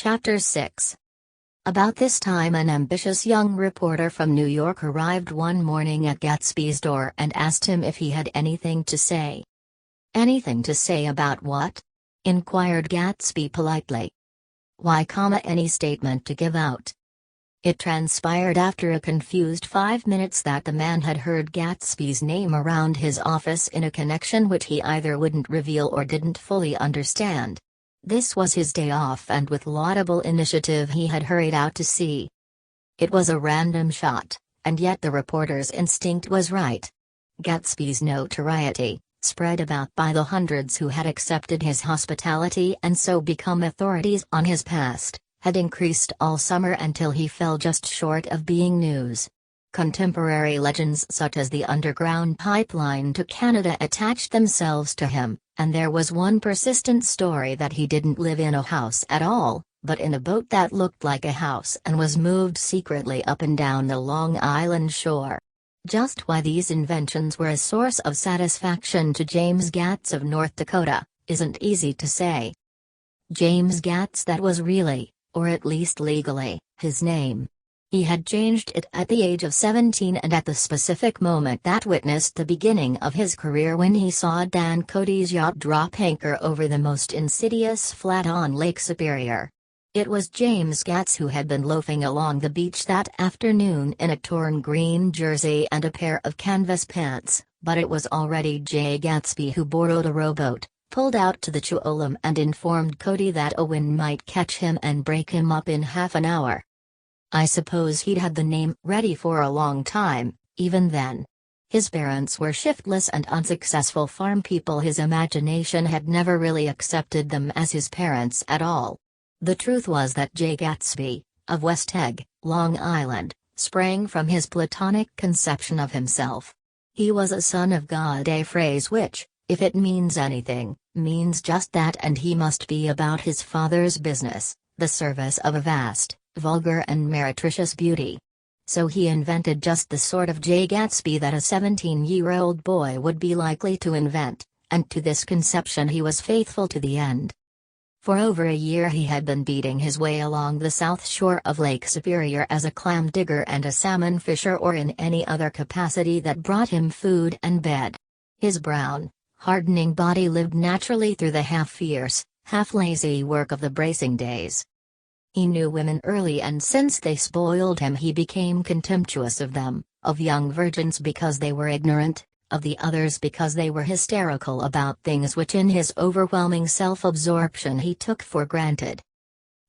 Chapter 6. About this time an ambitious young reporter from New York arrived one morning at Gatsby's door and asked him if he had anything to say. "Anything to say about what?" inquired Gatsby politely. "Why, any statement to give out." It transpired after a confused 5 minutes that the man had heard Gatsby's name around his office in a connection which he either wouldn't reveal or didn't fully understand. This was his day off, and with laudable initiative he had hurried out to see. It was a random shot, and yet the reporter's instinct was right. Gatsby's notoriety, spread about by the hundreds who had accepted his hospitality and so become authorities on his past, had increased all summer until he fell just short of being news. Contemporary legends such as the underground pipeline to Canada attached themselves to him, and there was one persistent story that he didn't live in a house at all, but in a boat that looked like a house and was moved secretly up and down the Long Island shore. Just why these inventions were a source of satisfaction to James Gatz of North Dakota, isn't easy to say. James Gatz, that was really, or at least legally, his name. He had changed it at the age of 17 and at the specific moment that witnessed the beginning of his career when he saw Dan Cody's yacht drop anchor over the most insidious flat on Lake Superior. It was James Gatz who had been loafing along the beach that afternoon in a torn green jersey and a pair of canvas pants, but it was already Jay Gatsby who borrowed a rowboat, pulled out to the Tuolumne and informed Cody that a wind might catch him and break him up in half an hour. I suppose he'd had the name ready for a long time, even then. His parents were shiftless and unsuccessful farm people. His imagination had never really accepted them as his parents at all. The truth was that Jay Gatsby, of West Egg, Long Island, sprang from his platonic conception of himself. He was a son of God, a phrase which, if it means anything, means just that, and he must be about his father's business, the service of a vast, vulgar and meretricious beauty. So he invented just the sort of Jay Gatsby that a 17-year-old boy would be likely to invent, and to this conception he was faithful to the end. For over a year he had been beating his way along the south shore of Lake Superior as a clam digger and a salmon fisher, or in any other capacity that brought him food and bed. His brown, hardening body lived naturally through the half-fierce, half-lazy work of the bracing days. He knew women early, and since they spoiled him he became contemptuous of them, of young virgins because they were ignorant, of the others because they were hysterical about things which in his overwhelming self-absorption he took for granted.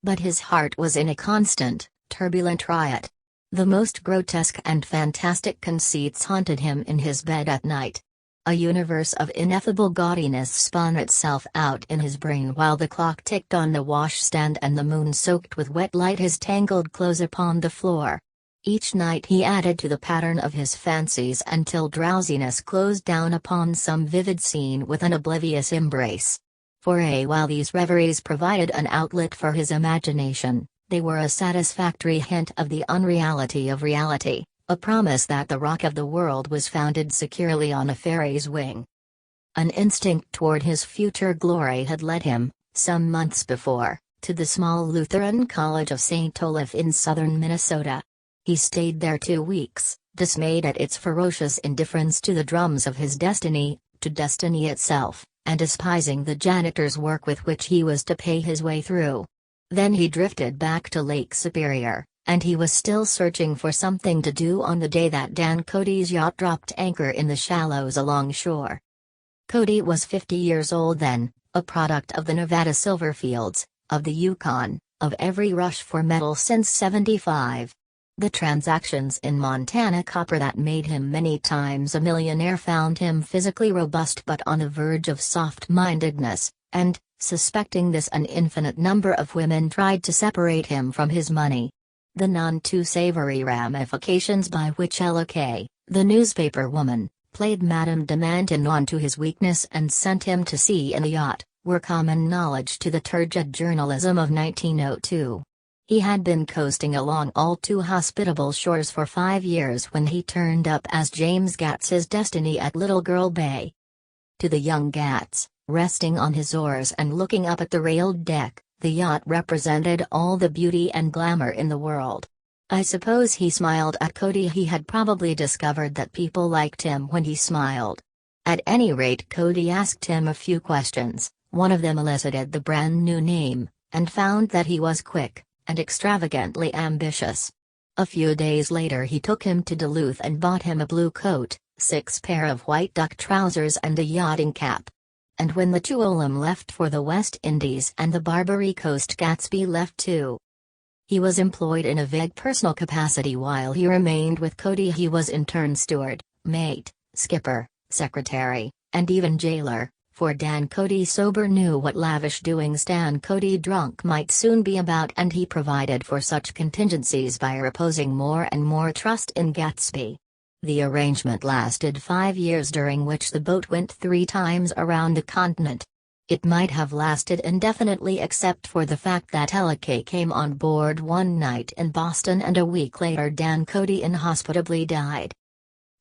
But his heart was in a constant, turbulent riot. The most grotesque and fantastic conceits haunted him in his bed at night. A universe of ineffable gaudiness spun itself out in his brain while the clock ticked on the washstand and the moon soaked with wet light his tangled clothes upon the floor. Each night he added to the pattern of his fancies until drowsiness closed down upon some vivid scene with an oblivious embrace. For a while these reveries provided an outlet for his imagination, they were a satisfactory hint of the unreality of reality. A promise that the rock of the world was founded securely on a fairy's wing. An instinct toward his future glory had led him, some months before, to the small Lutheran College of St. Olaf in southern Minnesota. He stayed there 2 weeks, dismayed at its ferocious indifference to the drums of his destiny, to destiny itself, and despising the janitor's work with which he was to pay his way through. Then he drifted back to Lake Superior. And he was still searching for something to do on the day that Dan Cody's yacht dropped anchor in the shallows along shore. Cody was 50 years old then, a product of the Nevada silver fields, of the Yukon, of every rush for metal since '75. The transactions in Montana copper that made him many times a millionaire found him physically robust but on the verge of soft-mindedness, and, suspecting this, an infinite number of women tried to separate him from his money. The none-too-savory ramifications by which Ella Kay, the newspaper woman, played Madame de Maintenon to his weakness and sent him to sea in a yacht, were common knowledge to the turgid journalism of 1902. He had been coasting along all too hospitable shores for 5 years when he turned up as James Gats's destiny at Little Girl Bay. To the young Gatz, resting on his oars and looking up at the railed deck, The yacht represented all the beauty and glamour in the world. I suppose he smiled at Cody. He had probably discovered that people liked him when he smiled. At any rate, Cody asked him a few questions. One of them elicited the brand new name, and found that he was quick and extravagantly ambitious. A few days later he took him to Duluth and bought him a blue coat, 6 pair of white duck trousers and a yachting cap. And when the Tuolumne left for the West Indies and the Barbary Coast, Gatsby left too. He was employed in a vague personal capacity while he remained with Cody. He was in turn steward, mate, skipper, secretary, and even jailer, for Dan Cody sober knew what lavish doings Dan Cody drunk might soon be about, and he provided for such contingencies by reposing more and more trust in Gatsby. The arrangement lasted 5 years, during which the boat went 3 times around the continent. It might have lasted indefinitely except for the fact that LK came on board one night in Boston and a week later Dan Cody inhospitably died.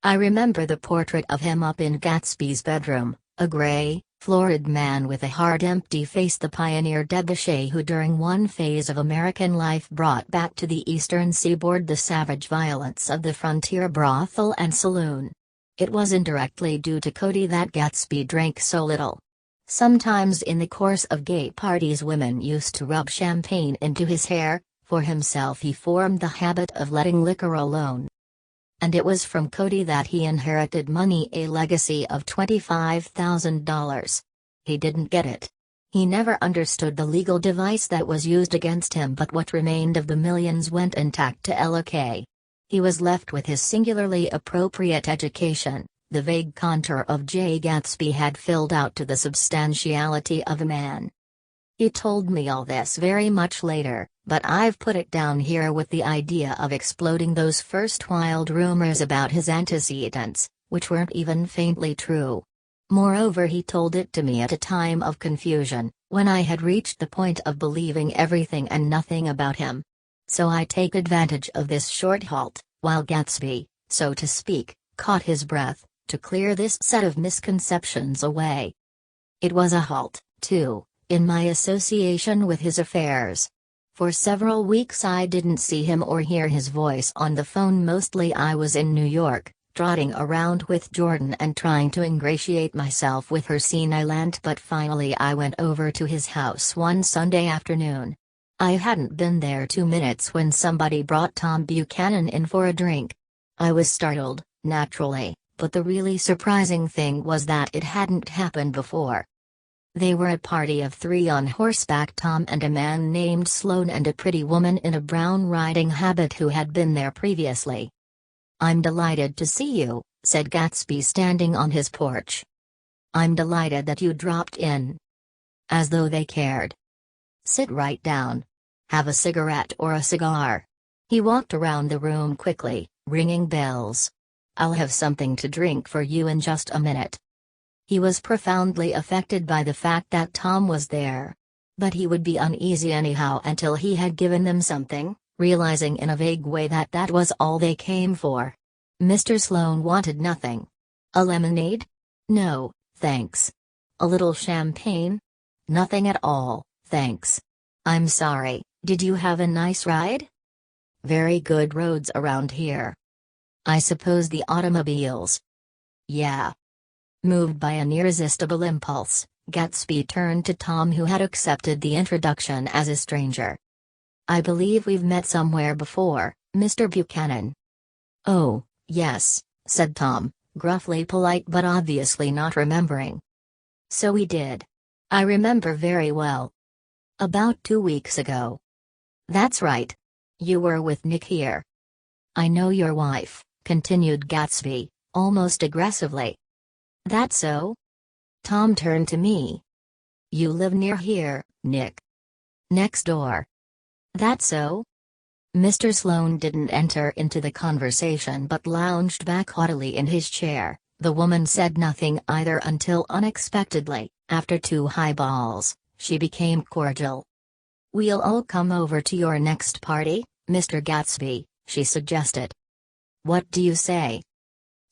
I remember the portrait of him up in Gatsby's bedroom, a gray, florid man with a hard empty face, the pioneer debauchee who during one phase of American life brought back to the eastern seaboard the savage violence of the frontier brothel and saloon. It was indirectly due to Cody that Gatsby drank so little. Sometimes in the course of gay parties women used to rub champagne into his hair. For himself he formed the habit of letting liquor alone. And it was from Cody that he inherited money, a legacy of $25,000. He didn't get it. He never understood the legal device that was used against him, but what remained of the millions went intact to LK. He was left with his singularly appropriate education. The vague contour of Jay Gatsby had filled out to the substantiality of a man. He told me all this very much later, but I've put it down here with the idea of exploding those first wild rumors about his antecedents, which weren't even faintly true. Moreover, he told it to me at a time of confusion, when I had reached the point of believing everything and nothing about him. So I take advantage of this short halt, while Gatsby, so to speak, caught his breath, to clear this set of misconceptions away. It was a halt, too, in my association with his affairs. For several weeks I didn't see him or hear his voice on the phone. Mostly I was in New York, trotting around with Jordan and trying to ingratiate myself with her senile aunt, but finally I went over to his house one Sunday afternoon. I hadn't been there 2 minutes when somebody brought Tom Buchanan in for a drink. I was startled, naturally, but the really surprising thing was that it hadn't happened before. They were a party of 3 on horseback, Tom and a man named Sloan and a pretty woman in a brown riding habit who had been there previously. "I'm delighted to see you," said Gatsby standing on his porch. "I'm delighted that you dropped in." As though they cared. "Sit right down. Have a cigarette or a cigar." He walked around the room quickly, ringing bells. "I'll have something to drink for you in just a minute." He was profoundly affected by the fact that Tom was there. But he would be uneasy anyhow until he had given them something, realizing in a vague way that that was all they came for. Mr. Sloan wanted nothing. "A lemonade?" "No, thanks." "A little champagne?" "Nothing at all, thanks." "I'm sorry, did you have a nice ride?" "Very good roads around here." "I suppose the automobiles?" "Yeah." Moved by an irresistible impulse, Gatsby turned to Tom, who had accepted the introduction as a stranger. "I believe we've met somewhere before, Mr. Buchanan." "Oh, yes," said Tom, gruffly polite but obviously not remembering. "So we did. I remember very well. About 2 weeks ago." "That's right. You were with Nick here." "I know your wife," continued Gatsby, almost aggressively. "That so?" Tom turned to me. "You live near here, Nick?" "Next door." "That so?" Mr. Sloan didn't enter into the conversation but lounged back haughtily in his chair. The woman said nothing either until unexpectedly, after 2 highballs, she became cordial. "We'll all come over to your next party, Mr. Gatsby," she suggested. "What do you say?"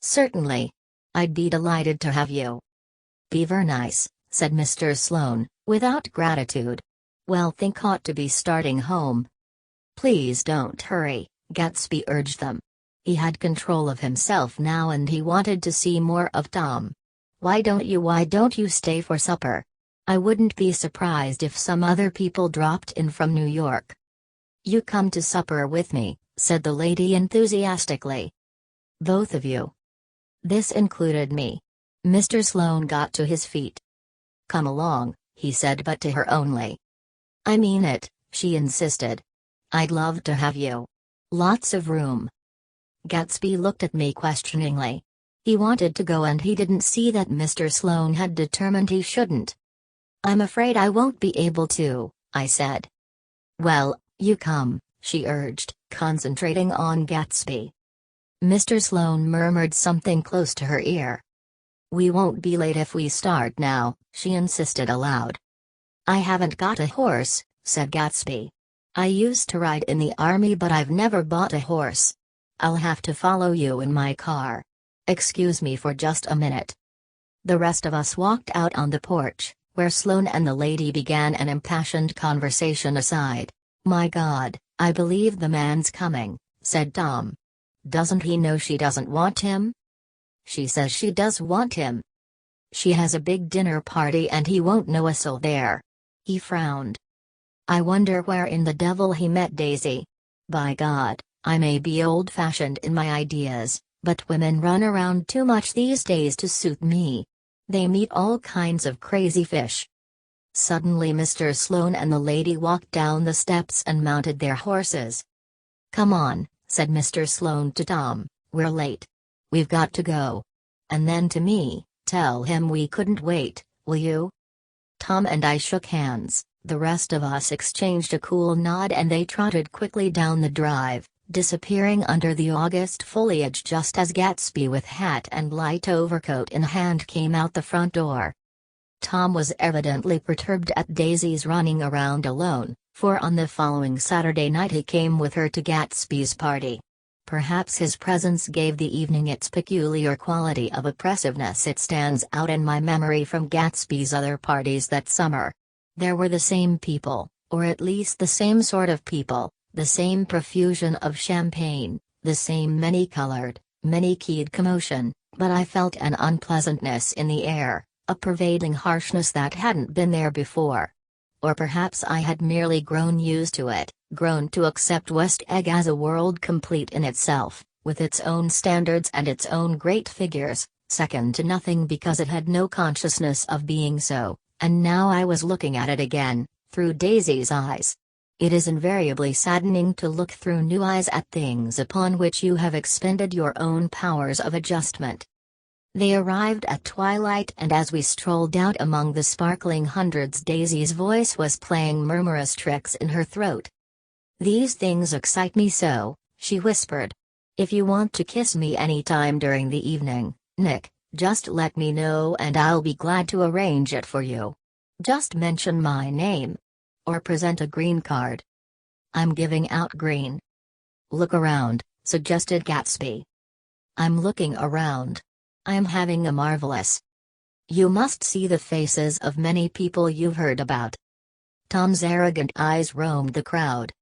"Certainly. I'd be delighted to have you." "Be ver nice," said Mr. Sloan, without gratitude. Well, think ought to be starting home. Please don't hurry, Gatsby urged them. He had control of himself now and he wanted to see more of Tom. Why don't you stay for supper? I wouldn't be surprised if some other people dropped in from New York. You come to supper with me, said the lady enthusiastically. Both of you. This included me. Mr. Sloane got to his feet. Come along, he said, but to her only. I mean it, she insisted. I'd love to have you. Lots of room. Gatsby looked at me questioningly. He wanted to go and he didn't see that Mr. Sloane had determined he shouldn't. I'm afraid I won't be able to, I said. Well, you come, she urged, concentrating on Gatsby. Mr. Sloane murmured something close to her ear. We won't be late if we start now, she insisted aloud. I haven't got a horse, said Gatsby. I used to ride in the army but I've never bought a horse. I'll have to follow you in my car. Excuse me for just a minute. The rest of us walked out on the porch, where Sloane and the lady began an impassioned conversation aside. My God, I believe the man's coming, said Tom. Doesn't he know she doesn't want him? She says she does want him. She has a big dinner party and he won't know a soul there. He frowned. I wonder where in the devil he met Daisy. By God, I may be old-fashioned in my ideas, but women run around too much these days to suit me. They meet all kinds of crazy fish. Suddenly Mr. Sloane and the lady walked down the steps and mounted their horses. Come on, said Mr. Sloane to Tom, we're late. We've got to go. And then to me, tell him we couldn't wait, will you? Tom and I shook hands, the rest of us exchanged a cool nod and they trotted quickly down the drive, disappearing under the August foliage just as Gatsby with hat and light overcoat in hand came out the front door. Tom was evidently perturbed at Daisy's running around alone, for on the following Saturday night he came with her to Gatsby's party. Perhaps his presence gave the evening its peculiar quality of oppressiveness. It stands out in my memory from Gatsby's other parties that summer. There were the same people, or at least the same sort of people, the same profusion of champagne, the same many-colored, many-keyed commotion, but I felt an unpleasantness in the air, a pervading harshness that hadn't been there before. Or perhaps I had merely grown used to it, grown to accept West Egg as a world complete in itself, with its own standards and its own great figures, second to nothing because it had no consciousness of being so, and now I was looking at it again, through Daisy's eyes. It is invariably saddening to look through new eyes at things upon which you have expended your own powers of adjustment. They arrived at twilight and as we strolled out among the sparkling hundreds Daisy's voice was playing murmurous tricks in her throat. These things excite me so, she whispered. If you want to kiss me any time during the evening, Nick, just let me know and I'll be glad to arrange it for you. Just mention my name. Or present a green card. I'm giving out green. Look around, suggested Gatsby. I'm looking around. I'm having a marvelous. You must see the faces of many people you've heard about. Tom's arrogant eyes roamed the crowd.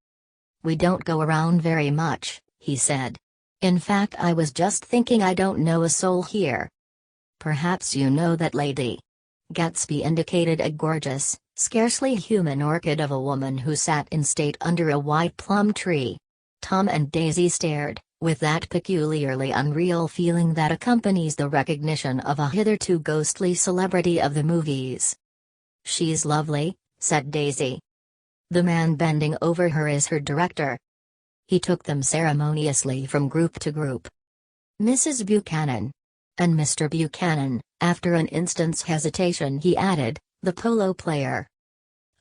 We don't go around very much, he said. In fact, I was just thinking I don't know a soul here. Perhaps you know that lady. Gatsby indicated a gorgeous, scarcely human orchid of a woman who sat in state under a white plum tree. Tom and Daisy stared, with that peculiarly unreal feeling that accompanies the recognition of a hitherto ghostly celebrity of the movies. She's lovely, said Daisy. The man bending over her is her director. He took them ceremoniously from group to group. Mrs. Buchanan. And Mr. Buchanan, after an instant's hesitation he added, the polo player.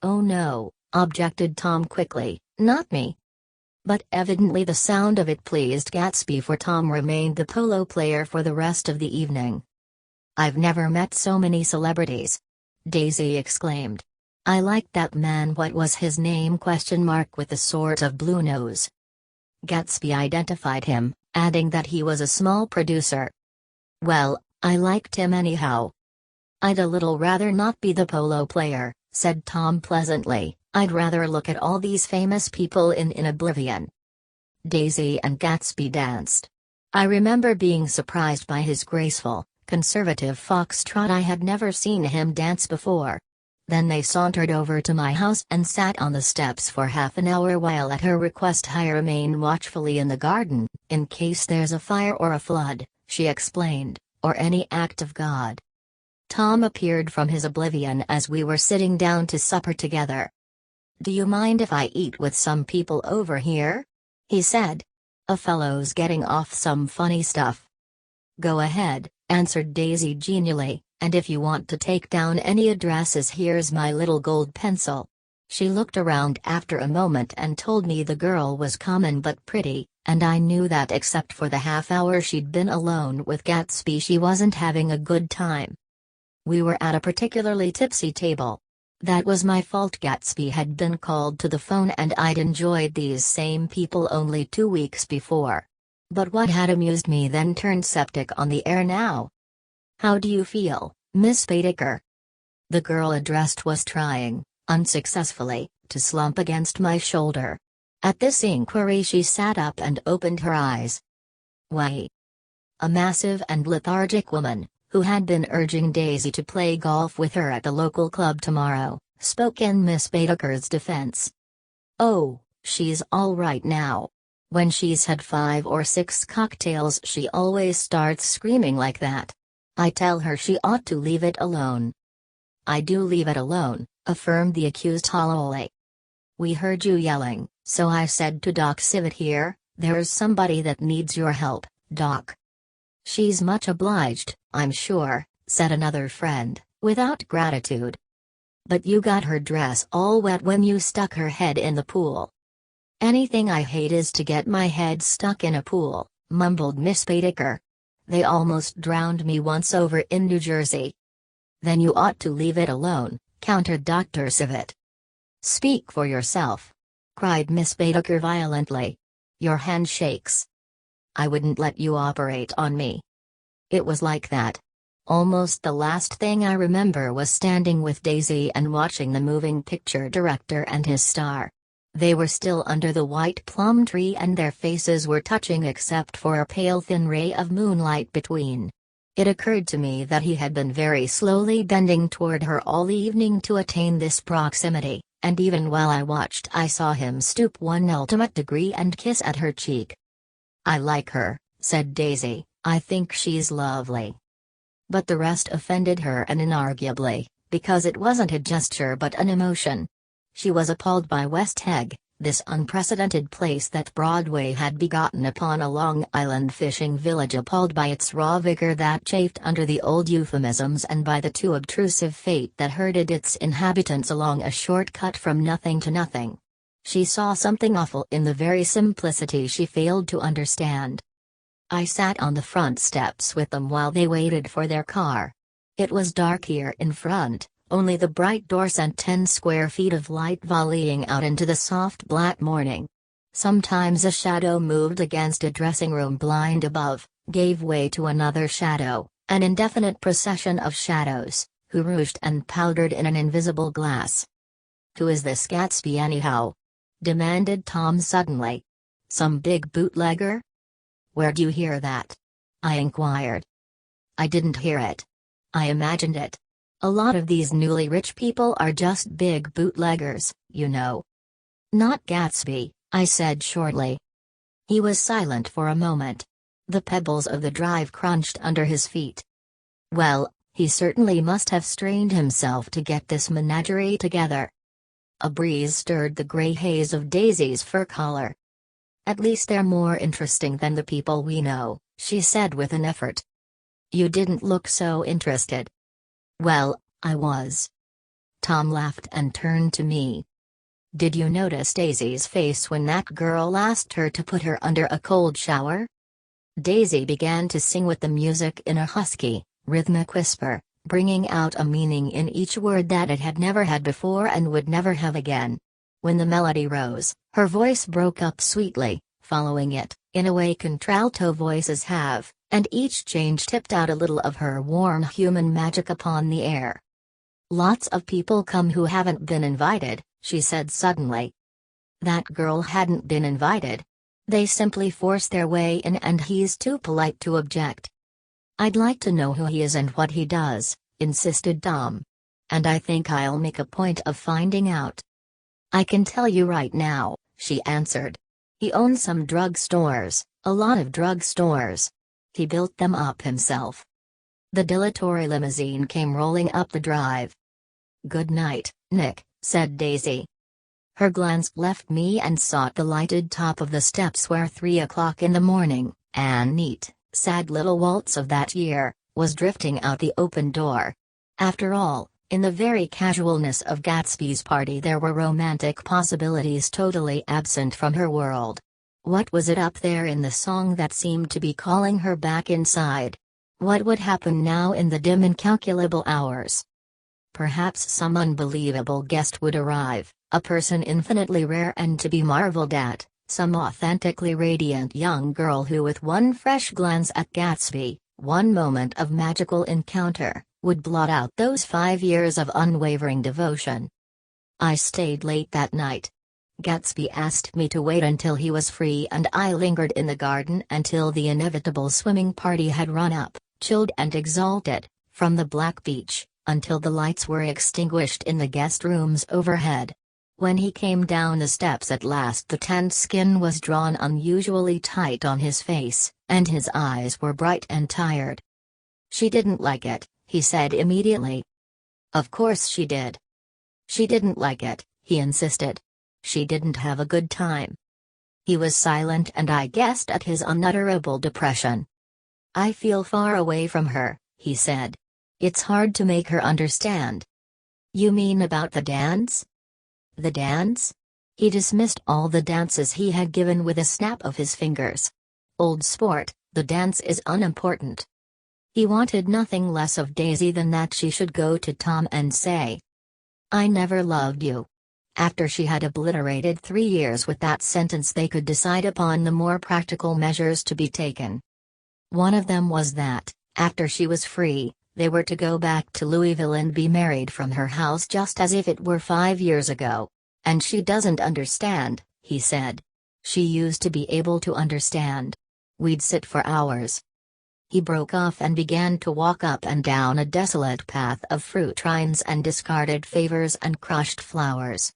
Oh no, objected Tom quickly, not me. But evidently the sound of it pleased Gatsby, for Tom remained the polo player for the rest of the evening. I've never met so many celebrities. Daisy exclaimed. I liked that man, what was his name ? With the sort of blue nose. Gatsby identified him, adding that he was a small producer. Well, I liked him anyhow. I'd a little rather not be the polo player, said Tom pleasantly, I'd rather look at all these famous people in oblivion." Daisy and Gatsby danced. I remember being surprised by his graceful, conservative foxtrot. I had never seen him dance before. Then they sauntered over to my house and sat on the steps for half an hour while at her request I remain watchfully in the garden, in case there's a fire or a flood, she explained, or any act of God. Tom appeared from his oblivion as we were sitting down to supper together. "Do you mind if I eat with some people over here?" he said. "A fellow's getting off some funny stuff." "Go ahead," answered Daisy genially, "and if you want to take down any addresses, here's my little gold pencil." She looked around after a moment and told me the girl was common but pretty, and I knew that except for the half hour she'd been alone with Gatsby she wasn't having a good time. We were at a particularly tipsy table. That was my fault. Gatsby had been called to the phone and I'd enjoyed these same people only 2 weeks before. But what had amused me then turned septic on the air now. "How do you feel, Miss Baedeker?" The girl addressed was trying, unsuccessfully, to slump against my shoulder. At this inquiry she sat up and opened her eyes. "Why?" A massive and lethargic woman, who had been urging Daisy to play golf with her at the local club tomorrow, spoke in Miss Baedeker's defense. "Oh, she's all right now. When she's had 5 or 6 cocktails she always starts screaming like that. I tell her she ought to leave it alone." "I do leave it alone," affirmed the accused hollowly. "We heard you yelling, so I said to Doc Civet here, there's somebody that needs your help, Doc." "She's much obliged, I'm sure," said another friend, without gratitude. "But you got her dress all wet when you stuck her head in the pool." "Anything I hate is to get my head stuck in a pool," mumbled Miss Baedeker. "They almost drowned me once over in New Jersey." "Then you ought to leave it alone," countered Dr. Civet. "Speak for yourself," cried Miss Baedeker violently. "Your hand shakes. I wouldn't let you operate on me." It was like that. Almost the last thing I remember was standing with Daisy and watching the moving picture director and his star. They were still under the white plum tree and their faces were touching except for a pale thin ray of moonlight between. It occurred to me that he had been very slowly bending toward her all evening to attain this proximity, and even while I watched I saw him stoop 1 ultimate degree and kiss at her cheek. "I like her," said Daisy, "I think she's lovely." But the rest offended her and inarguably, because it wasn't a gesture but an emotion. She was appalled by West Egg, this unprecedented place that Broadway had begotten upon a Long Island fishing village, appalled by its raw vigor that chafed under the old euphemisms and by the too obtrusive fate that herded its inhabitants along a short cut from nothing to nothing. She saw something awful in the very simplicity she failed to understand. I sat on the front steps with them while they waited for their car. It was dark here in front, only the bright door sent 10 square feet of light volleying out into the soft black morning. Sometimes a shadow moved against a dressing-room blind above, gave way to another shadow, an indefinite procession of shadows, who rouged and powdered in an invisible glass. "Who is this Gatsby anyhow?" demanded Tom suddenly. "Some big bootlegger?" "Where'd you hear that?" I inquired. "I didn't hear it. I imagined it. A lot of these newly rich people are just big bootleggers, you know." "Not Gatsby," I said shortly. He was silent for a moment. The pebbles of the drive crunched under his feet. "Well, he certainly must have strained himself to get this menagerie together." A breeze stirred the gray haze of Daisy's fur collar. "At least they're more interesting than the people we know," she said with an effort. "You didn't look so interested." "Well, I was." Tom laughed and turned to me. "Did you notice Daisy's face when that girl asked her to put her under a cold shower?" Daisy began to sing with the music in a husky, rhythmic whisper, bringing out a meaning in each word that it had never had before and would never have again. When the melody rose, her voice broke up sweetly, following it, in a way contralto voices have, and each change tipped out a little of her warm human magic upon the air. "Lots of people come who haven't been invited," she said suddenly. That girl hadn't been invited. They simply forced their way in and he's too polite to object. I'd like to know who he is and what he does, insisted Tom. And I think I'll make a point of finding out. I can tell you right now, she answered. He owns some drug stores, a lot of drug stores. He built them up himself. The dilatory limousine came rolling up the drive. Good night, Nick, said Daisy. Her glance left me and sought the lighted top of the steps where 3 o'clock in the morning, and neat, sad little waltz of that year, was drifting out the open door. After all, in the very casualness of Gatsby's party there were romantic possibilities totally absent from her world. What was it up there in the song that seemed to be calling her back inside? What would happen now in the dim incalculable hours? Perhaps some unbelievable guest would arrive, a person infinitely rare and to be marveled at, some authentically radiant young girl who with one fresh glance at Gatsby, one moment of magical encounter, would blot out those 5 years of unwavering devotion. I stayed late that night. Gatsby asked me to wait until he was free and I lingered in the garden until the inevitable swimming party had run up, chilled and exalted, from the black beach, until the lights were extinguished in the guest rooms overhead. When he came down the steps at last the tanned skin was drawn unusually tight on his face, and his eyes were bright and tired. She didn't like it, he said immediately. Of course she did. She didn't like it, he insisted. She didn't have a good time. He was silent and I guessed at his unutterable depression. I feel far away from her, he said. It's hard to make her understand. You mean about the dance? The dance? He dismissed all the dances he had given with a snap of his fingers. Old sport, the dance is unimportant. He wanted nothing less of Daisy than that she should go to Tom and say, I never loved you. After she had obliterated 3 years with that sentence they could decide upon the more practical measures to be taken. One of them was that, after she was free, they were to go back to Louisville and be married from her house just as if it were 5 years ago. And she doesn't understand, he said. She used to be able to understand. We'd sit for hours. He broke off and began to walk up and down a desolate path of fruit rinds and discarded favors and crushed flowers.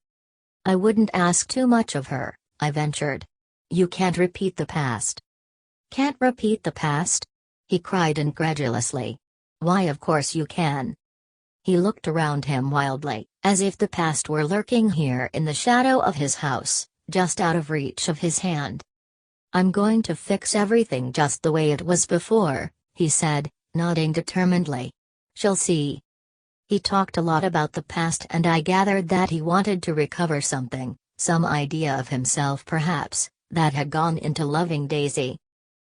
I wouldn't ask too much of her, I ventured. You can't repeat the past. Can't repeat the past? He cried incredulously. Why, of course you can. He looked around him wildly, as if the past were lurking here in the shadow of his house, just out of reach of his hand. I'm going to fix everything just the way it was before, he said, nodding determinedly. She'll see. He talked a lot about the past and I gathered that he wanted to recover something, some idea of himself perhaps, that had gone into loving Daisy.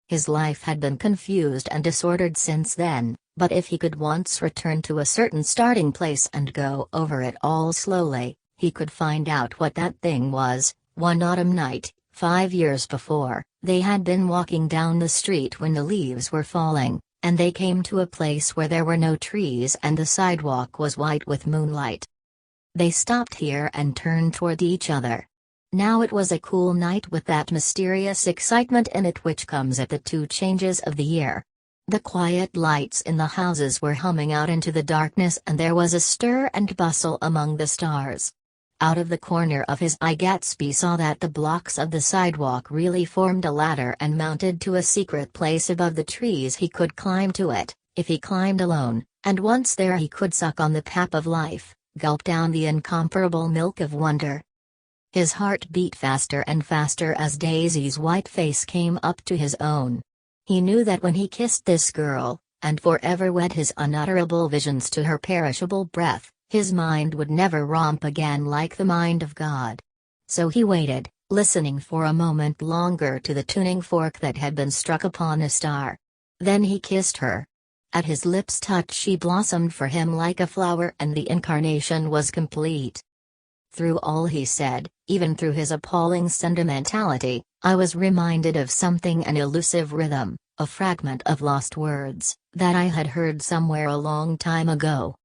His life had been confused and disordered since then, but if he could once return to a certain starting place and go over it all slowly, he could find out what that thing was. One autumn night, 5 years before, they had been walking down the street when the leaves were falling, and they came to a place where there were no trees and the sidewalk was white with moonlight. They stopped here and turned toward each other. Now it was a cool night with that mysterious excitement in it which comes at the 2 changes of the year. The quiet lights in the houses were humming out into the darkness and there was a stir and bustle among the stars. Out of the corner of his eye Gatsby saw that the blocks of the sidewalk really formed a ladder and mounted to a secret place above the trees. He could climb to it, if he climbed alone, and once there he could suck on the pap of life, gulp down the incomparable milk of wonder. His heart beat faster and faster as Daisy's white face came up to his own. He knew that when he kissed this girl, and forever wed his unutterable visions to her perishable breath, his mind would never romp again like the mind of God. So he waited, listening for a moment longer to the tuning fork that had been struck upon a star. Then he kissed her. At his lips' touch she blossomed for him like a flower and the incarnation was complete. Through all he said, even through his appalling sentimentality, I was reminded of something, an elusive rhythm, a fragment of lost words, that I had heard somewhere a long time ago.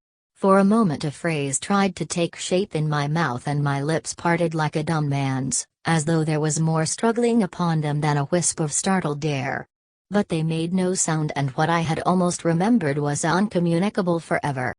For a moment a phrase tried to take shape in my mouth and my lips parted like a dumb man's, as though there was more struggling upon them than a wisp of startled air. But they made no sound, and what I had almost remembered was uncommunicable forever.